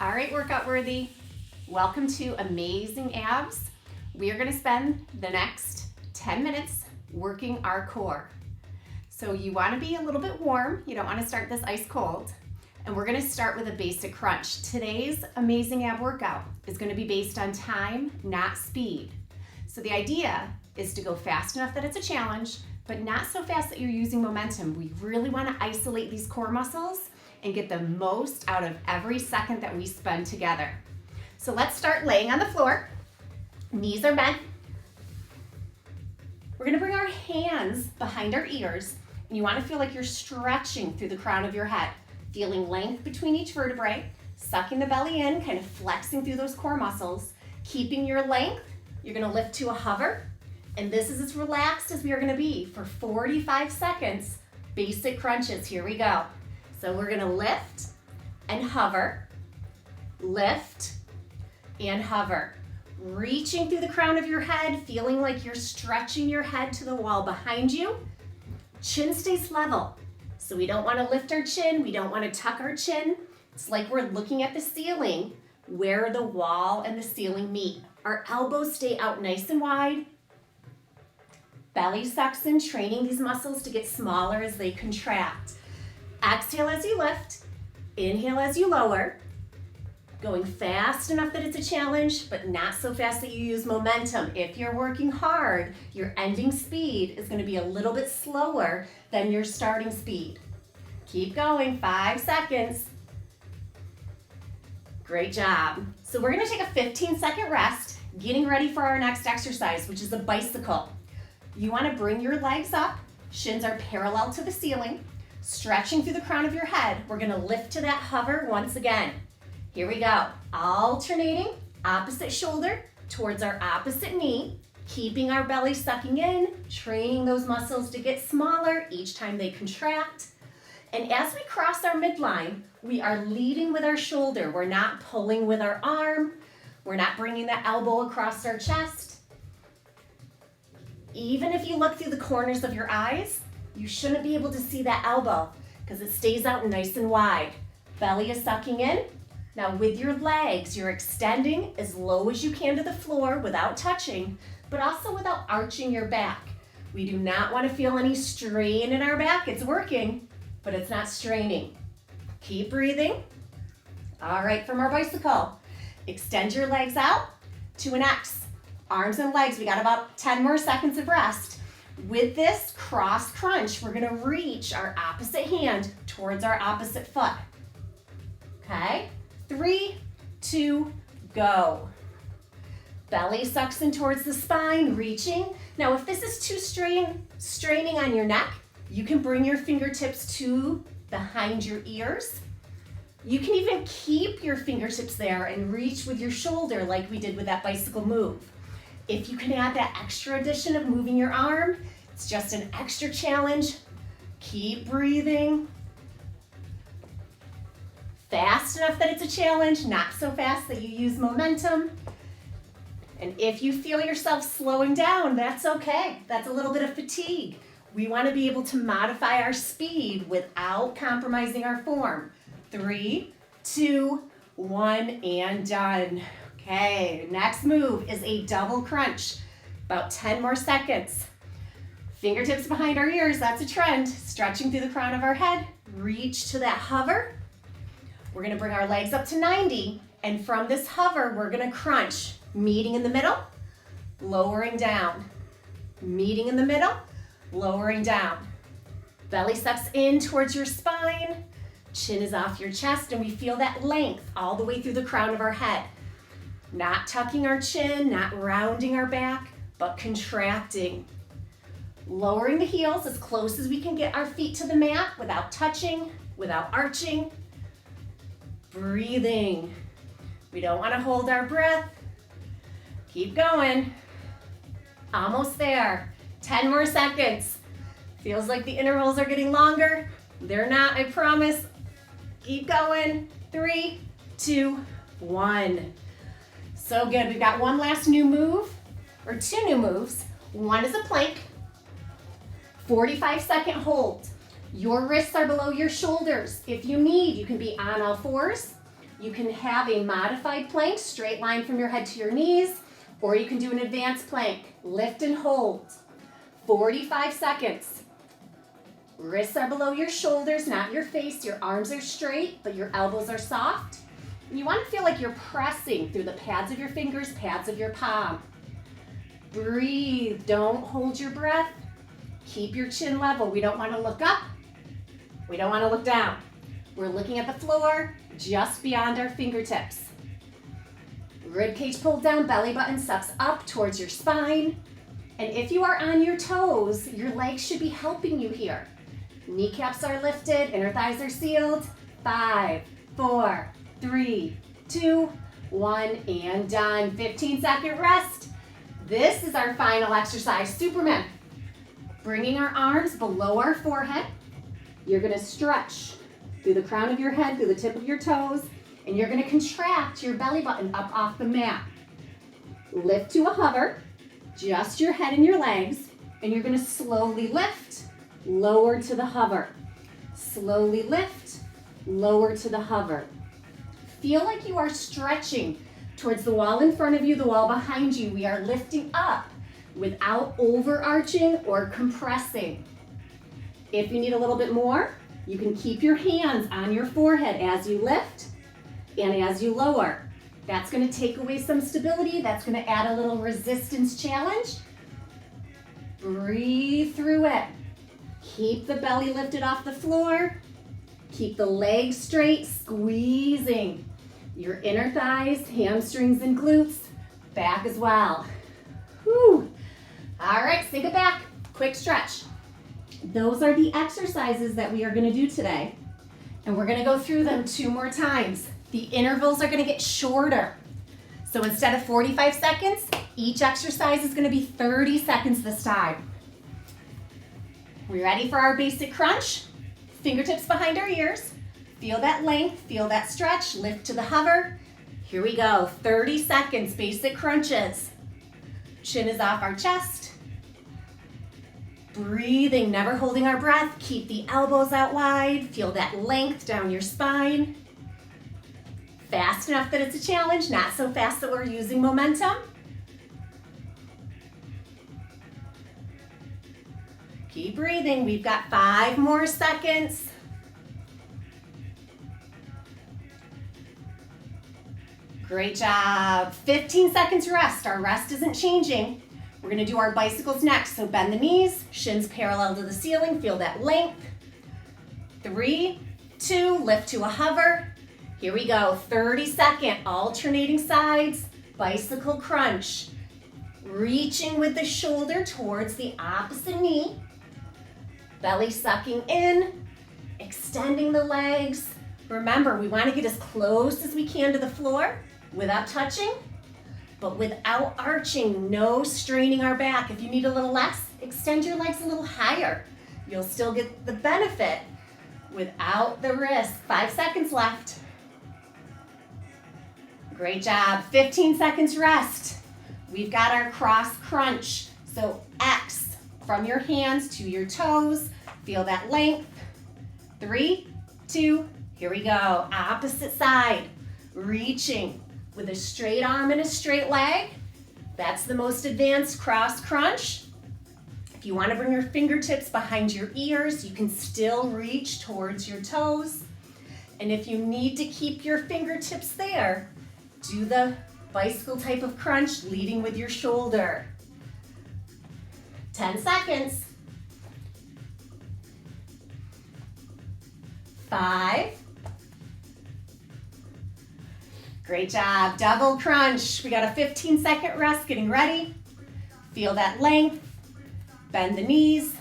All right, workout worthy. Welcome to Amazing Abs. We are going to spend the next 10 minutes working our core. So you want to be a little bit warm. You don't want to start this ice cold. And we're going to start with a basic crunch. Today's Amazing Ab workout is going to be based on time, not speed. So the idea is to go fast enough that it's a challenge, but not so fast that you're using momentum. We really want to isolate these core muscles and get the most out of every second that we spend together. So let's start laying on the floor. Knees are bent. We're gonna bring our hands behind our ears, and you wanna feel like you're stretching through the crown of your head, feeling length between each vertebrae, sucking the belly in, kind of flexing through those core muscles, keeping your length. You're gonna lift to a hover, and this is as relaxed as we are gonna be for 45 seconds. Basic crunches, here we go. So we're gonna lift and hover, lift and hover. Reaching through the crown of your head, feeling like you're stretching your head to the wall behind you. Chin stays level. So we don't wanna lift our chin, we don't wanna tuck our chin. It's like we're looking at the ceiling where the wall and the ceiling meet. Our elbows stay out nice and wide. Belly sucks in, training these muscles to get smaller as they contract. Exhale as you lift, inhale as you lower. Going fast enough that it's a challenge, but not so fast that you use momentum. If you're working hard, your ending speed is gonna be a little bit slower than your starting speed. Keep going, 5 seconds. Great job. So we're gonna take a 15-second rest, getting ready for our next exercise, which is a bicycle. You wanna bring your legs up, shins are parallel to the ceiling. Stretching through the crown of your head, we're gonna lift to that hover once again. Here we go, alternating, opposite shoulder towards our opposite knee, keeping our belly sucking in, training those muscles to get smaller each time they contract. And as we cross our midline, we are leading with our shoulder. We're not pulling with our arm. We're not bringing the elbow across our chest. Even if you look through the corners of your eyes, you shouldn't be able to see that elbow because it stays out nice and wide. Belly is sucking in. Now with your legs, you're extending as low as you can to the floor without touching, but also without arching your back. We do not want to feel any strain in our back. It's working, but it's not straining. Keep breathing. All right, from our bicycle, extend your legs out to an X. Arms and legs, we got about 10 more seconds of rest. With this cross crunch, we're gonna reach our opposite hand towards our opposite foot. Okay, 3, 2, go. Belly sucks in towards the spine, reaching. Now, if this is too straining on your neck, you can bring your fingertips to behind your ears. You can even keep your fingertips there and reach with your shoulder like we did with that bicycle move. If you can add that extra addition of moving your arm, it's just an extra challenge. Keep breathing. Fast enough that it's a challenge, not so fast that you use momentum. And if you feel yourself slowing down, that's okay. That's a little bit of fatigue. We want to be able to modify our speed without compromising our form. 3, 2, 1, and done. Okay, next move is a double crunch. About 10 more seconds. Fingertips behind our ears, that's a trend. Stretching through the crown of our head. Reach to that hover. We're gonna bring our legs up to 90, and from this hover, we're gonna crunch. Meeting in the middle, lowering down. Meeting in the middle, lowering down. Belly sucks in towards your spine. Chin is off your chest, and we feel that length all the way through the crown of our head. Not tucking our chin, not rounding our back, but contracting. Lowering the heels as close as we can get our feet to the mat without touching, without arching. Breathing. We don't want to hold our breath. Keep going. Almost there. 10 more seconds. Feels like the intervals are getting longer. They're not, I promise. Keep going. 3, 2, 1. So good. We've got one last new move, or 2 new moves. One is a plank. 45-second hold. Your wrists are below your shoulders. If you need, you can be on all fours. You can have a modified plank, straight line from your head to your knees, or you can do an advanced plank. Lift and hold. 45 seconds. Wrists are below your shoulders, not your face. Your arms are straight, but your elbows are soft. And you want to feel like you're pressing through the pads of your fingers, pads of your palm. Breathe. Don't hold your breath. Keep your chin level. We don't want to look up. We don't want to look down. We're looking at the floor just beyond our fingertips. Rib cage pulled down, belly button sucks up towards your spine. And if you are on your toes, your legs should be helping you here. Kneecaps are lifted, inner thighs are sealed. 5, 4, 3, 2, 1, and done. 15-second rest. This is our final exercise, Superman. Bringing our arms below our forehead. You're gonna stretch through the crown of your head, through the tip of your toes, and you're gonna contract your belly button up off the mat. Lift to a hover, just your head and your legs, and you're gonna slowly lift, lower to the hover. Slowly lift, lower to the hover. Feel like you are stretching towards the wall in front of you, the wall behind you. We are lifting up without overarching or compressing. If you need a little bit more, you can keep your hands on your forehead as you lift and as you lower. That's going to take away some stability. That's going to add a little resistance challenge. Breathe through it. Keep the belly lifted off the floor. Keep the legs straight, squeezing your inner thighs, hamstrings, and glutes. Back as well. Whew. All right, sink it back. Quick stretch. Those are the exercises that we are going to do today. And we're going to go through them 2 more times. The intervals are going to get shorter. So instead of 45 seconds, each exercise is going to be 30 seconds this time. We ready for our basic crunch? Fingertips behind our ears. Feel that length, feel that stretch, lift to the hover. Here we go, 30 seconds, basic crunches. Chin is off our chest. Breathing, never holding our breath. Keep the elbows out wide. Feel that length down your spine. Fast enough that it's a challenge, not so fast that we're using momentum. Keep breathing. We've got 5 more seconds. Great job. 15 seconds rest. Our rest isn't changing. We're gonna do our bicycles next. So bend the knees, shins parallel to the ceiling. Feel that length. 3, 2, lift to a hover. Here we go, 30-second, alternating sides, bicycle crunch. Reaching with the shoulder towards the opposite knee. Belly sucking in, extending the legs. Remember, we want to get as close as we can to the floor without touching, but without arching, no straining our back. If you need a little less, extend your legs a little higher. You'll still get the benefit without the risk. 5 seconds left. Great job. 15 seconds rest. We've got our cross crunch. So X from your hands to your toes. Feel that length. 3, 2, here we go. Opposite side. Reaching with a straight arm and a straight leg. That's the most advanced cross crunch. If you want to bring your fingertips behind your ears, you can still reach towards your toes. And if you need to keep your fingertips there, do the bicycle type of crunch, leading with your shoulder. 10 seconds. 5. Great job. Double crunch. We got a 15-second rest, getting ready. Feel that length. Bend the knees.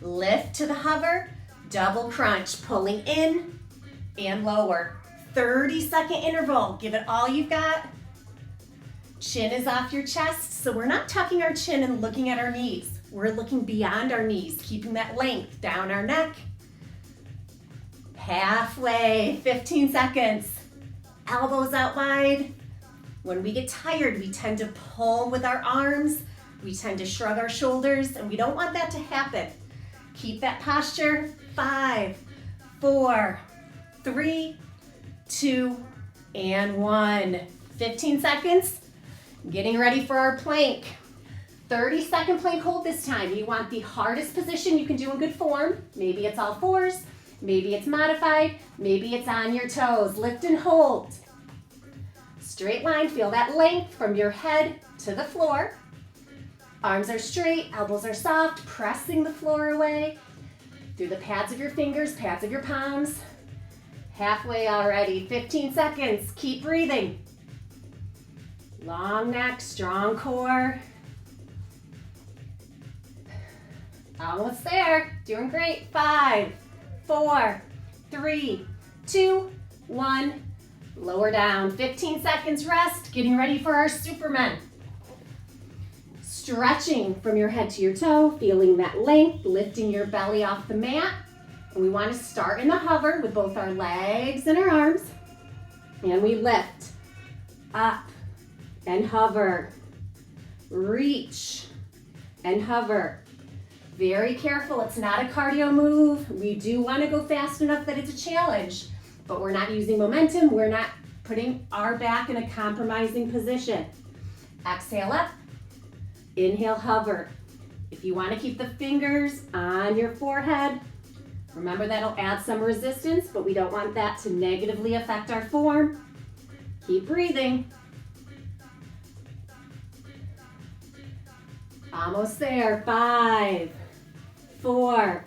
Lift to the hover. Double crunch, pulling in and lower. 30-second interval. Give it all you've got. Chin is off your chest, so we're not tucking our chin and looking at our knees. We're looking beyond our knees, keeping that length down our neck. Halfway, 15 seconds. Elbows out wide. When we get tired, we tend to pull with our arms. We tend to shrug our shoulders, and we don't want that to happen. Keep that posture. 5, 4, 3, 2, and 1. 15 seconds. Getting ready for our plank. 30-second plank hold this time. You want the hardest position you can do in good form. Maybe it's all fours. Maybe it's modified. Maybe it's on your toes. Lift and hold. Straight line. Feel that length from your head to the floor. Arms are straight. Elbows are soft. Pressing the floor away. Through the pads of your fingers, pads of your palms. Halfway already. 15 seconds. Keep breathing. Long neck, strong core. Almost there. Doing great. 5, 4, 3, 2, 1. Lower down. 15 seconds rest. Getting ready for our Superman. Stretching from your head to your toe, feeling that length, lifting your belly off the mat. And we want to start in the hover with both our legs and our arms. And we lift up and hover. Reach and hover. Very careful, it's not a cardio move. We do want to go fast enough that it's a challenge, but we're not using momentum. We're not putting our back in a compromising position. Exhale up. Inhale, hover. If you want to keep the fingers on your forehead, remember that'll add some resistance, but we don't want that to negatively affect our form. Keep breathing. Almost there. 5, 4,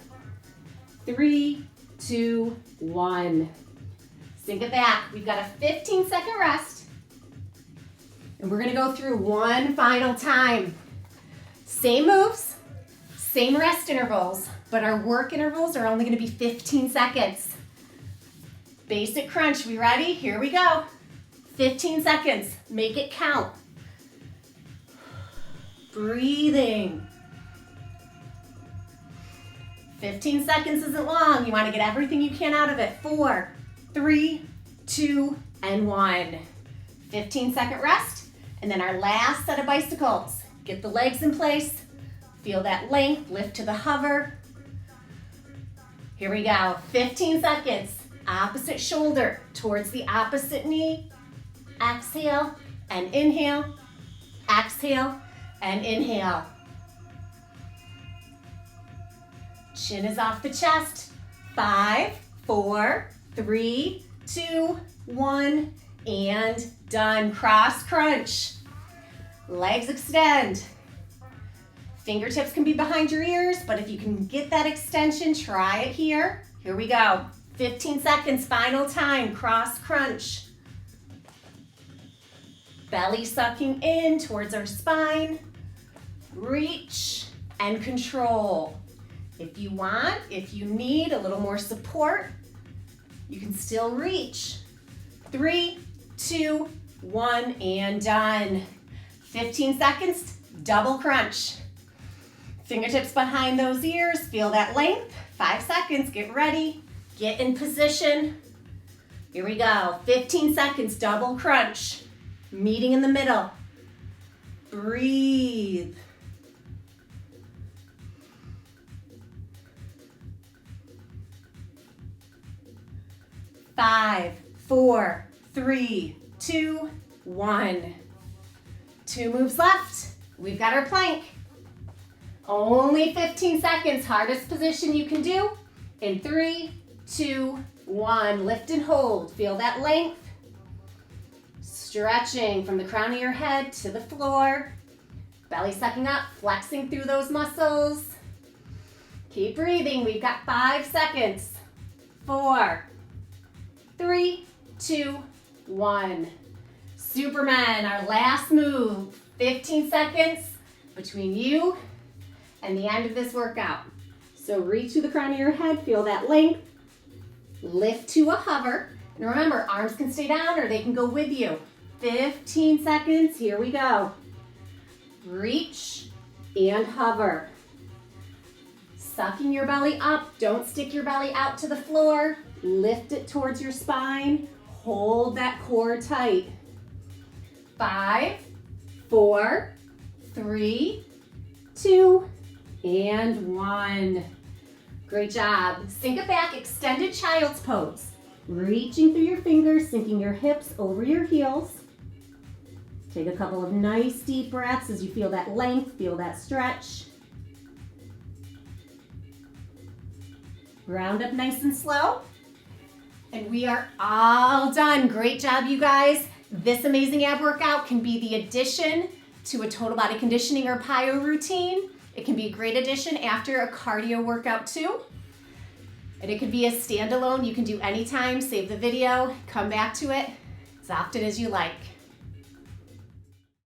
3, 2, 1. Sink it back. We've got a 15-second rest. And we're going to go through one final time. Same moves, same rest intervals, but our work intervals are only going to be 15 seconds. Basic crunch. We ready? Here we go. 15 seconds. Make it count. Breathing. 15 seconds isn't long. You want to get everything you can out of it. 4, 3, 2, and 1. 15-second rest. And then our last set of bicycles. Get the legs in place. Feel that length. Lift to the hover. Here we go. 15 seconds. Opposite shoulder towards the opposite knee. Exhale and inhale. Exhale and inhale. Chin is off the chest. 5, 4, 3, 2, 1, and done. Cross crunch. Legs extend. Fingertips can be behind your ears, but if you can get that extension, try it here. Here we go. 15 seconds, final time. Cross crunch. Belly sucking in towards our spine. Reach and control. If you want, if you need a little more support, you can still reach. 3, 2, 1, and done. 15 seconds, double crunch. Fingertips behind those ears, feel that length. 5 seconds, get ready, get in position. Here we go, 15 seconds, double crunch. Meeting in the middle. Breathe. Five, 4, 3, 2, 1. 2 moves left. We've got our plank. Only 15 seconds. Hardest position you can do. In 3, 2, 1. Lift and hold. Feel that length. Stretching from the crown of your head to the floor. Belly sucking up, flexing through those muscles. Keep breathing. We've got 5 seconds. 4, 3, 2, 1. Superman, our last move. 15 seconds between you and the end of this workout. So reach to the crown of your head, feel that length. Lift to a hover. And remember, arms can stay down or they can go with you. 15 seconds, here we go. Reach and hover. Sucking your belly up, don't stick your belly out to the floor. Lift it towards your spine. Hold that core tight. 5, 4, 3, 2, and 1. Great job. Sink it back, extended child's pose. Reaching through your fingers, sinking your hips over your heels. Take a couple of nice deep breaths as you feel that length, feel that stretch. Round up nice and slow. And we are all done. Great job, you guys. This amazing ab workout can be the addition to a total body conditioning or PYO routine. It can be a great addition after a cardio workout too. And it could be a standalone you can do anytime. Save the video, come back to it as often as you like.